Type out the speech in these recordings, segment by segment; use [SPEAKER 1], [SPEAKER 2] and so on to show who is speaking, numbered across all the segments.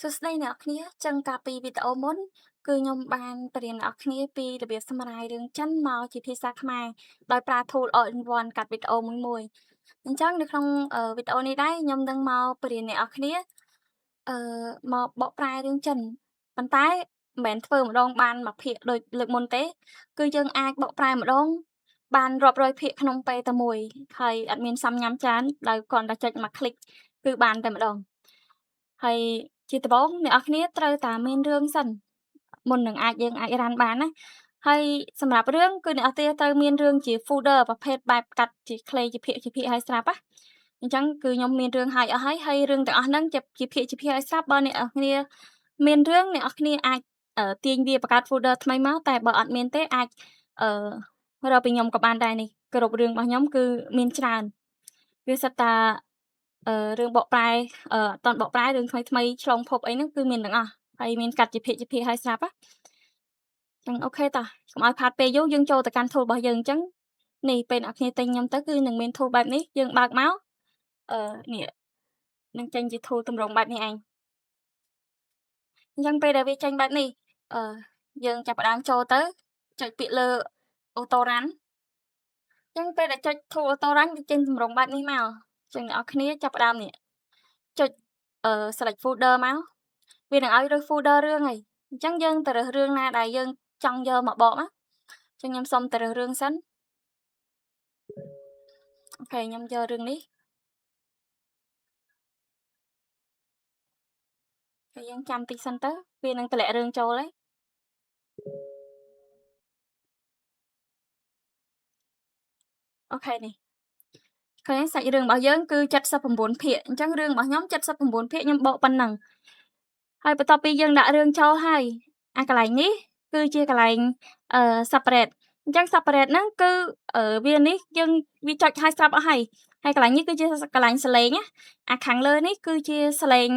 [SPEAKER 1] សួស្តីអ្នកនរគ្នាចឹងកាលពីវីដេអូមុនគឺខ្ញុំបានបរៀនអ្នកនរគ្នាពីរបៀបសម្រាយរឿងចិនមកជាភាសាខ្មែរដោយប្រើ tool all-in-one កាត់វីដេអូមួយអញ្ចឹងនៅក្នុងវីដេអូនេះដែរខ្ញុំនឹងមកបរៀនអ្នកនរគ្នាអឺមកបកប្រែរឿងចិនប៉ុន្តែមិនមែនធ្វើម្ដងបានមួយភាគដូចលើកមុនទេគឺយើងអាចបកប្រែម្ដងបានរាប់រយភាគក្នុងពេលតែមួយហើយអត់មានសំញាំច្រើនដោយគ្រាន់តែចុចមួយคลิกគឺបានតែម្ដងហើយជាដំបូងអ្នកនរគ្នាត្រូវតែមានរឿងសិនមុននឹងយើងអាចរ៉ានបានណាហើយសម្រាប់រឿងគឺអ្នកនរគ្នាត្រូវមានរឿងជា folder ប្រភេទបែបកាត់ជាខ្លីជាភាគឲ្យស្រាប់ណាអញ្ចឹងគឺខ្ញុំមានរឿងឲ្យអស់ហើយរឿងទាំងអស់ហ្នឹងជាភាគឲ្យស្រាប់បើអ្នកនរគ្នាមានរឿងអ្នកនរគ្នាអាចទាញវាបង្កើត folder ថ្មីមកតែបើអត់មានទេអាចអឺរកពីខ្ញុំក៏បានដែរនេះគ្រប់រឿងរបស់ខ្ញុំគឺមានច្រើនវាសុទ្ធតែរឿងបកប្រែអត់ទាន់បកប្រែរឿងថ្មីៗឆ្លងភពអីហ្នឹងគឺមានទាំងអស់ហើយមានកាត់ជាភាគឲ្យស្រាប់ណាចឹងអូខេតោះកុំឲ្យផាតពេលយូរយើងចូលទៅកាន់ tool របស់យើងអញ្ចឹងនេះពេលអ្នកនរគ្នាទិញខ្ញុំទៅគឺនឹងមាន tool បែបនេះយើងបើកមកនេះនឹងចេញជា tool ទម្រង់បែបនេះឯងអញ្ចឹងពេលដែលវាចេញបែបនេះអឺយើងចាប់ផ្ដើមចូលទៅចុចពាក្យលើ Auto Run អញ្ចឹងពេលដែលចុច tool Auto Run វាចេញទម្រង់បែបនេះមកចឹងអ្នកនរគ្នាចាប់ផ្ដើមនេះចុចselect folder មកវានឹងឲ្យរើស folder រឿងហើយអញ្ចឹងយើងទៅរើសរឿងណាដែលយើងចង់យកមកបកណាចឹងខ្ញុំសុំទៅរើសរឿងសិនអូខេខ្ញុំយករឿងនេះហើយយើងចាំតិចសិនទៅវានឹងតម្លាក់រឿងចូលហើយអូខេនេះឃើញសាច់រឿងរបស់យើងគឺ79ភាគអញ្ចឹងរឿងរបស់ខ្ញុំ79ភាគខ្ញុំបកប៉ុណ្ណឹងហើយបន្ទាប់ពីយើងដាក់រឿងចូលហើយកន្លែងនេះគឺជាកន្លែងseparate អញ្ចឹង separate ហ្នឹងគឺវានេះយើងវាចុចឲ្យស្រាប់អស់ហើយកន្លែងនេះគឺជាកន្លែងសលេងណាអាខាងលើនេះគឺជាសលេង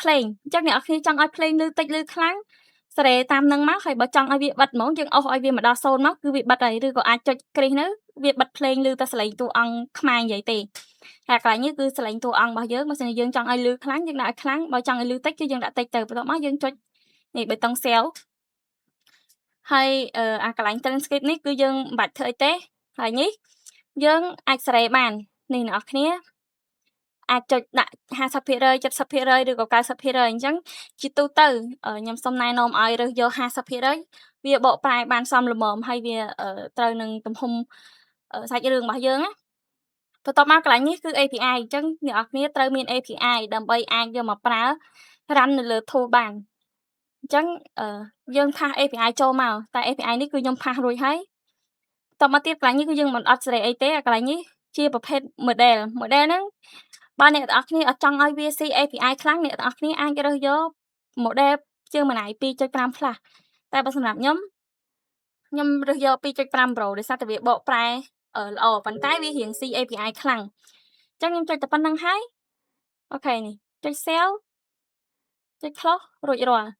[SPEAKER 1] ភ្លេងអញ្ចឹងអ្នកនរគ្នាចង់ឲ្យភ្លេងឮតិចឮខ្លាំងសេរីតាមនឹងមកហើយបើចង់ឲ្យវាបិទហ្មងយើងអូសឲ្យវាមកដល់0មកគឺវាបិទហើយឬក៏អាចចុចគ្រីសនៅវាបិទភ្លេងឮតែសលេងតួអង្គខ្មែរនិយាយទេហើយកន្លែងនេះគឺសលេងតួអង្គរបស់យើងបើសិនជាយើងចង់ឲ្យឮខ្លាំងយើងដាក់ឲ្យខ្លាំងបើចង់ឲ្យឮតិចគឺយើងដាក់តិចទៅបន្ទាប់មកយើងចុចនេះបេតុង cell ហើយកន្លែង transcript នេះគឺយើងមិនបាច់ធ្វើអីទេហើយនេះយើងអាចសេរីបាននេះអ្នកនរគ្នាអាចចុចដាក់50% 70%ឬក៏90%អញ្ចឹងជាទូទៅខ្ញុំសូមណែនាំឲ្យរើសយក50%វាបកប្រែបានសមល្មមហើយវាត្រូវនឹងទំហំសាច់រឿងរបស់យើងណាបន្ទាប់មកកន្លែងនេះគឺ API អញ្ចឹងអ្នកនរគ្នាត្រូវមាន API ដើម្បីអាចយកមកប្រើ run នៅលើ tool បានអញ្ចឹងយើងផាស API ចូលមកតែ API នេះគឺខ្ញុំផាសរួចហើយបន្តមកទៀតកន្លែងនេះគឺយើងមិនអត់សេរីអីទេកន្លែងនេះជាប្រភេទ model ហ្នឹងបើអ្នកទាំងអស់គ្នាអត់ចង់ឲ្យវាស៊ី API ខ្លាំងអ្នកទាំងអស់គ្នាអាចរើសយក model ជើងបន្លាយ 2.5 Flash តែបើសម្រាប់ខ្ញុំរើសយក 2.5 Pro ដោយសារតែវាបកប្រែល្អប៉ុន្តែវារៀងស៊ី API ខ្លាំងអញ្ចឹងខ្ញុំចុចតែប៉ុណ្្នឹងហើយអូខេនេះចុច Save ចុច Close រួចរាល់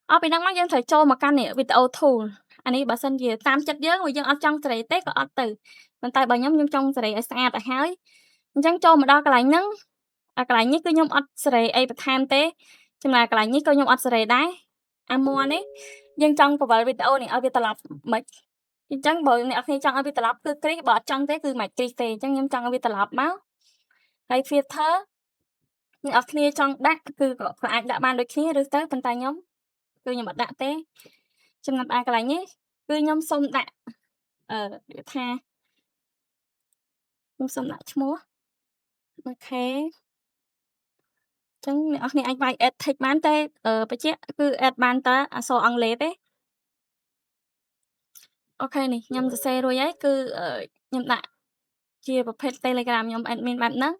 [SPEAKER 1] អស់ពីហ្នឹងមកយើងត្រូវចូលមកកាន់នេះ Video Tool អានេះបើសិនជាតាមចិត្តយើងបើយើងអត់ចង់សេរីទេក៏អត់ទៅប៉ុន្តែបើខ្ញុំចង់សេរីឲ្យស្អាតទៅហើយអញ្ចឹងចូលមកដល់កន្លែងហ្នឹងកន្លែងនេះគឺខ្ញុំអត់សេរីអីបន្ថែមទេចំណែកកន្លែងនេះក៏ខ្ញុំអត់សេរីដែរអាមួនេះយើងចង់ពង្វិលវីដេអូនេះឲ្យវាត្រឡប់មិនអញ្ចឹងបើអ្នកនរគ្នាចង់ឲ្យវាត្រឡប់គឺគ្រីសបើអត់ចង់ទេគឺមិនគ្រីសទេអញ្ចឹងខ្ញុំចង់ឲ្យវាត្រឡប់មកហើយ filter អ្នកនរគ្នាចង់ដាក់គឺក៏អាចដាក់បានដូចគ្នាឬទៅប៉ុន្តែខ្ញុំគឺខ្ញុំអត់ដាក់ទេចំណុចកន្លែងនេះគឺខ្ញុំសូមដាក់និយាយថាខ្ញុំសូមដាក់ឈ្មោះអូខេចឹងអ្នកនរគ្នាអាចវាយ add text បានតែបញ្ជាក់គឺ add បានតែអក្សរអង់គ្លេសទេអូខេនេះខ្ញុំសរសេររួចហើយគឺខ្ញុំដាក់ជាប្រភេទ Telegram ខ្ញុំ admin បែបហ្នឹង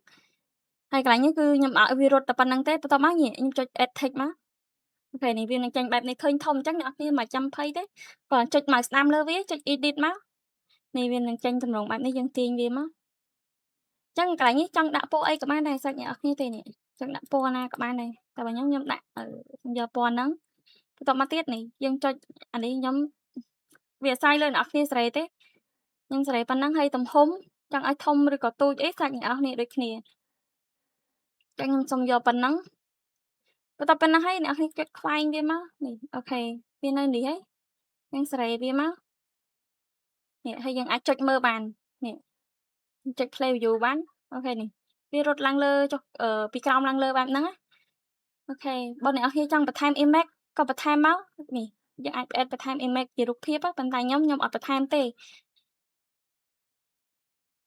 [SPEAKER 1] ហើយកន្លែងនេះគឺខ្ញុំឲ្យវារត់តែប៉ុណ្្នឹងទេបន្ទាប់មកខ្ញុំចុច add text មកអូខេនេះវានឹងចេញបែបនេះឃើញធំអញ្ចឹងអ្នកនរគ្នាមិនចាំភ័យទេគ្រាន់ចុច mouse ស្ដាំលើវាចុច edit មកនេះវានឹងចេញទម្រង់បែបនេះយើងទាញវាមកចឹងកន្លែងនេះចង់ដាក់ពណ៌អីក៏បានដែរសាច់អ្នកនរគ្នាទេនេះចង់ដាក់ពណ៌ណាក៏បានដែរតែបើខ្ញុំដាក់ខ្ញុំយកពណ៌ហ្នឹងបន្ទាប់មកទៀតនេះយើងចុចអានេះខ្ញុំវាអាស្រ័យលើអ្នកនរគ្នាសេរីទេខ្ញុំសេរីប៉ុណ្ណឹងហើយទំហំចង់ឲ្យធំឬក៏ទូចអីសាច់អ្នកនរគ្នាដូចគ្នាចឹងខ្ញុំសុំយកប៉ុណ្ណឹង បន្ទាប់ប៉ុណ្ណឹងហើយអ្នកនរចុចខ្វែងវាមកនេះអូខេវានៅនេះហើយយើងសេរីវាមកនេះហើយយើងអាចចុចមើលបាននេះចុច play view បានអូខេនេះវារត់ឡើងលើចុះពីក្រោមឡើងលើបែបហ្នឹងណាអូខេបើអ្នកនរចង់បន្ថែម image ក៏បន្ថែមមកនេះយើងអាច add បន្ថែម image ជារូបភាពប៉ុន្តែខ្ញុំអត់បន្ថែមទេ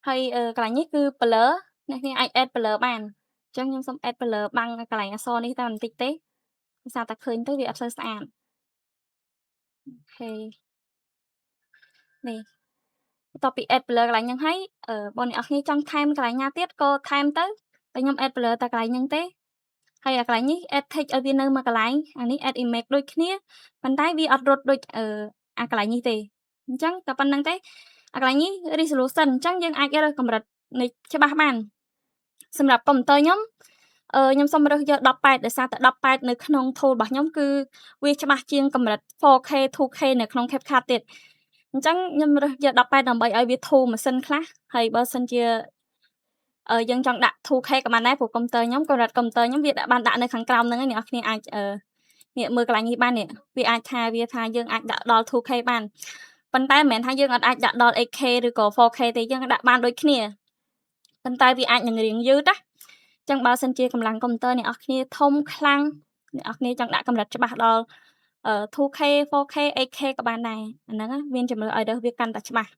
[SPEAKER 1] ហើយកន្លែងនេះគឺ blur អ្នកនាងអាច add blur បានអញ្ចឹងខ្ញុំសូម add blur បាំងកន្លែងអក្សរនេះតែបន្តិចទេដោយសារតែឃើញទៅវាអត់សូវស្អាតអូខេនេះបន្ទាប់ពី add blur កន្លែងហ្នឹងហើយបងអ្នកនរចង់ថែមកន្លែងណាទៀតក៏ថែមទៅតែខ្ញុំ add blur តែកន្លែងហ្នឹងទេហើយកន្លែងនេះ add text ឲ្យវានៅមួយកន្លែងអានេះ add image ដូចគ្នាប៉ុន្តែវាអត់រត់ដូចអាកន្លែងនេះទេអញ្ចឹងតែប៉ុណ្្នឹងទេអាកន្លែងនេះ resolution អញ្ចឹងយើងអាចរើសកម្រិតនៃច្បាស់បានសម្រាប់កុំព្យូទ័រខ្ញុំសូមរើសយក18ដោយសារតែ18នៅក្នុង tool របស់ខ្ញុំគឺវាច្បាស់ជាងកម្រិត 4K 2K នៅក្នុង CapCut ទៀតអញ្ចឹងខ្ញុំរើសយក18ដើម្បីឲ្យវាធូរម៉ាស៊ីនខ្លះហើយបើសិនជាយើងចង់ដាក់ 2K ក៏បានដែរព្រោះកុំព្យូទ័រខ្ញុំកម្រិតកុំព្យូទ័រខ្ញុំវាបានដាក់នៅខាងក្រោមហ្នឹងហើយអ្នកនរគ្នាអាចនេះមើលកន្លែងនេះបាននេះវាអាចថាយើងអាចដាក់ដល់ 2K បានប៉ុន្តែមិនមែនថាយើងអត់អាចដាក់ដល់ 8K ឬក៏ 4K ទេយើងដាក់បានដូចគ្នាប៉ុន្តែវាអាចនឹងរៀងយឺតណាចឹងបើសិនជាកម្លាំងកុំព្យូទ័រអ្នកនរគ្នាធំខ្លាំងអ្នកនរគ្នាចង់ដាក់កម្រិតច្បាស់ដល់2K 4K 8K ក៏បានដែរអាហ្នឹងមានជំរឿឲ្យរើសវាកាន់តែច្បាស់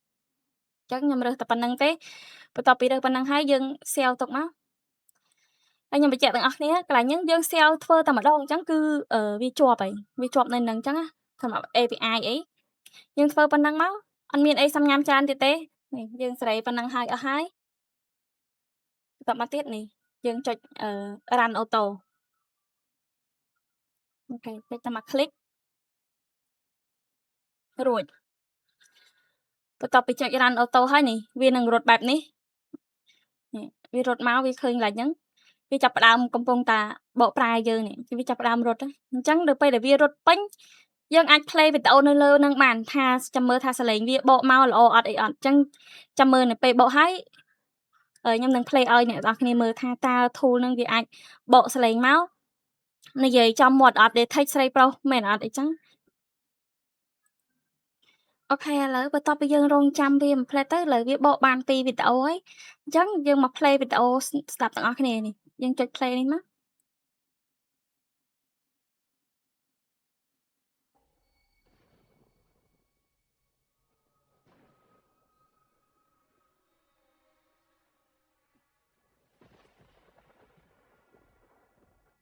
[SPEAKER 1] ចឹងខ្ញុំរើសតែប៉ុណ្្នឹងទេបន្ទាប់ពីរើសប៉ុណ្្នឹងហើយយើង save ទុកមកហើយខ្ញុំបញ្ជាក់ទាំងអស់គ្នាកន្លែងហ្នឹងយើង save ធ្វើតែម្ដងអញ្ចឹងគឺវាជាប់ហើយវាជាប់នៅនឹងអញ្ចឹងណាសម្រាប់ API អីយើងធ្វើប៉ុណ្្នឹងមកអត់មានអីសំញាំច្រើនទៀតទេនេះយើងសេរីប៉ុណ្្នឹងហើយអស់ហើយបន្តមកទៀតនេះយើងចុចrun auto អូខេចុចតែមួយคลิกរួចបន្ទាប់ពីចុច run auto ហើយនេះវានឹងរត់បែបនេះនេះវារត់មកវាឃើញកន្លែងហ្នឹងវាចាប់ផ្ដើមកំពុងតែបកប្រែយើងនេះវាចាប់ផ្ដើមរត់អញ្ចឹងដល់ពេលដែលវារត់ពេញយើងអាច play វីដេអូនៅលើនឹងបានថាចាំមើលថាសលេងវាបកមកល្អអត់អីអត់អញ្ចឹងចាំមើលនៅពេលបកហើយខ្ញុំនឹង play ឲ្យអ្នកនរគ្នាមើលថាតើ tool នឹងវាអាចបកសលេងមកនិយាយចំមាត់អត់ text ស្រីប្រុសមែនអត់អីចឹងអូខេឥឡូវបន្ទាប់ពីយើងរងចាំវាមួយផ្លែតទៅឥឡូវវាបកបាន2វីដេអូហើយអញ្ចឹងយើងមក play វីដេអូស្ដាប់ទាំងអស់គ្នានេះយើងចុច play នេះមក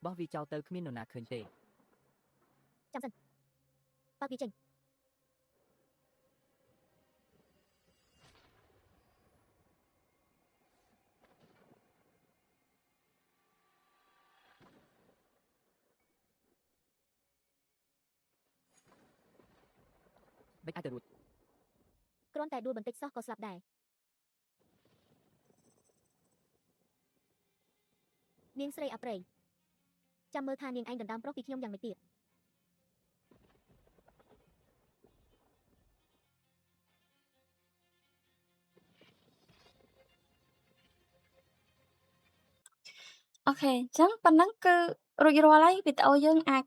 [SPEAKER 2] បោះវាចោលទៅគ្មាននរណាឃើញទេ
[SPEAKER 3] ចាំសិនបើកវាចេញ
[SPEAKER 2] បិចអាចទៅរួច
[SPEAKER 3] គ្រាន់តែដួលបន្តិចសោះក៏ស្លាប់ដែរនាងស្រីអាប្រេងចាំមើលថានាងឯងដណ្ដើមប្រុសពីខ្ញុំយ៉ាងម៉េចទៀត
[SPEAKER 1] អូខេអញ្ចឹងប៉ុណ្ណឹងគឺរួចរាល់ហើយវីដេអូយើងអាច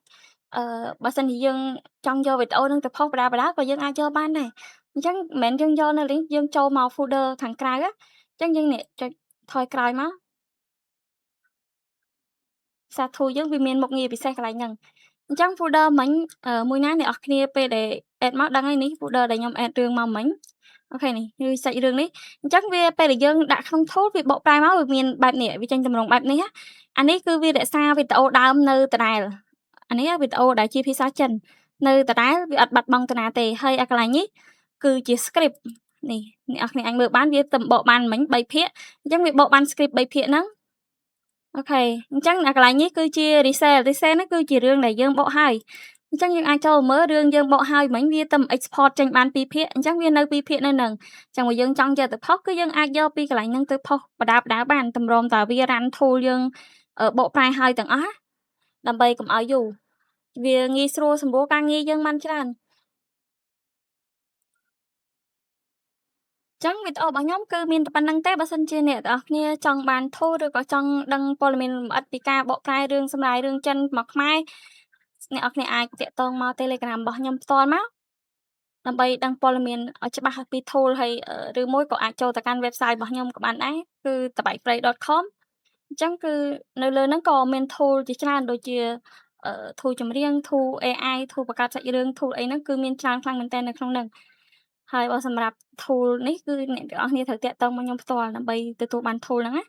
[SPEAKER 1] បើសិនជាយើងចង់យកវីដេអូនឹងទៅផុសបដាក៏យើងអាចយកបានដែរអញ្ចឹងមិនមែនយើងយកនៅនេះយើងចូលមក folder ខាងក្រៅអញ្ចឹងយើងនេះចុចថយក្រោយមកសារ tool យើងវាមានមុខងារពិសេសកន្លែងហ្នឹងអញ្ចឹង folder មិញមួយណាអ្នកនរគ្នាពេលដែល add មកដឹងហើយនេះ folder ដែលខ្ញុំ add រឿងមកមិញអូខេនេះគឺសាច់រឿងនេះអញ្ចឹងវាពេលដែលយើងដាក់ក្នុង tool វាបកប្រែមកវាមានបែបនេះវាចេញទម្រង់បែបនេះអានេះគឺវារក្សាវីដេអូដើមនៅដដែលអានេះវីដេអូដែលជាភាសាចិននៅដដែលវាអត់បាត់បង់ទៅណាទេហើយអាកន្លែងនេះគឺជា script នេះអ្នកនរគ្នាអាចមើលបានវាទៅបកបានមិញ3ភាគអញ្ចឹងវាបកបាន script 3ភាគហ្នឹងអូខេអញ្ចឹងអាកន្លែងនេះគឺជា resale ហ្នឹងគឺជារឿងដែលយើងបកហើយអញ្ចឹងយើងអាចចូលមើលរឿងយើងបកហើយមិញវាទៅ export ចេញបាន2ភាគអញ្ចឹងវានៅ2ភាគនៅនឹងអញ្ចឹងបើយើងចង់យកទៅផុសគឺយើងអាចយកពីកន្លែងហ្នឹងទៅផុសបដាបានតម្រាំតាវា run tool យើងបកប្រែហើយទាំងអស់ដើម្បីកុំឲ្យយូរវាងាយស្រួលសម្រួលការងារយើងបានច្រើនអ ចឹងវីដេអូរបស់ខ្ញុំគឺមានតែប៉ុណ្្នឹងទេបើសិនជាអ្នកទាំងអស់គ្នាចង់បាន tool ឬក៏ចង់ដឹងព័ត៌មានលម្អិតពីការបកប្រែរឿងសម្រាយរឿងចិនមកខ្មែរអ្នកនរគ្នាអាចទាក់ទងមក Telegram របស់ខ្ញុំផ្ទាល់មកដើម្បីដឹងព័ត៌មានឲ្យច្បាស់ពី tool ហើយឬមួយក៏អាចចូលទៅកាន់ website របស់ខ្ញុំក៏បានដែរគឺ tabaikprey.com អញ្ចឹងគឺនៅលើហ្នឹងក៏មាន tool ជាច្រើនដូចជាtool ចម្រៀង tool AI tool បង្កើតសាច់រឿង tool អីហ្នឹងគឺមានច្រើនខ្លាំងមែនទែននៅក្នុងហ្នឹងហើយបើសម្រាប់ tool នេះគឺអ្នកទាំងអស់គ្នាត្រូវទាក់ទងមកខ្ញុំផ្ទាល់ដើម្បីទទួលបាន tool ហ្នឹងណា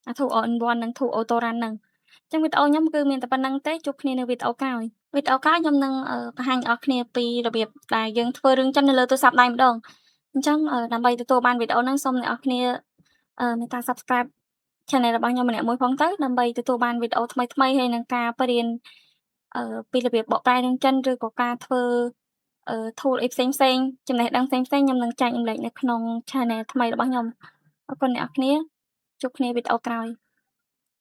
[SPEAKER 1] អា tool all in one និង tool auto run ហ្នឹងអញ្ចឹងវីដេអូខ្ញុំគឺមានតែប៉ុណ្្នឹងទេជួបគ្នានៅវីដេអូក្រោយវីដេអូក្រោយខ្ញុំនឹងបង្ហាញអ្នកនរគ្នាពីរបៀបដែលយើងធ្វើរឿងចិននៅលើទូរស័ព្ទដៃម្ដងអញ្ចឹងដើម្បីទទួលបានវីដេអូហ្នឹងសូមអ្នកនរគ្នាមេត្តា subscribe channel របស់ខ្ញុំម្នាក់មួយផងទៅដើម្បីទទួលបានវីដេអូថ្មីៗហើយនឹងការបរៀនពីរបៀបបកប្រែរឿងចិនឬក៏ការធ្វើtool អីផ្សេងៗចំណេះដឹងផ្សេងៗខ្ញុំនឹងចែករំលែកនៅក្នុង channel ថ្មីរបស់ខ្ញុំអរគុណអ្នកនរគ្នាជួបគ្នាវីដេអូក្រោយ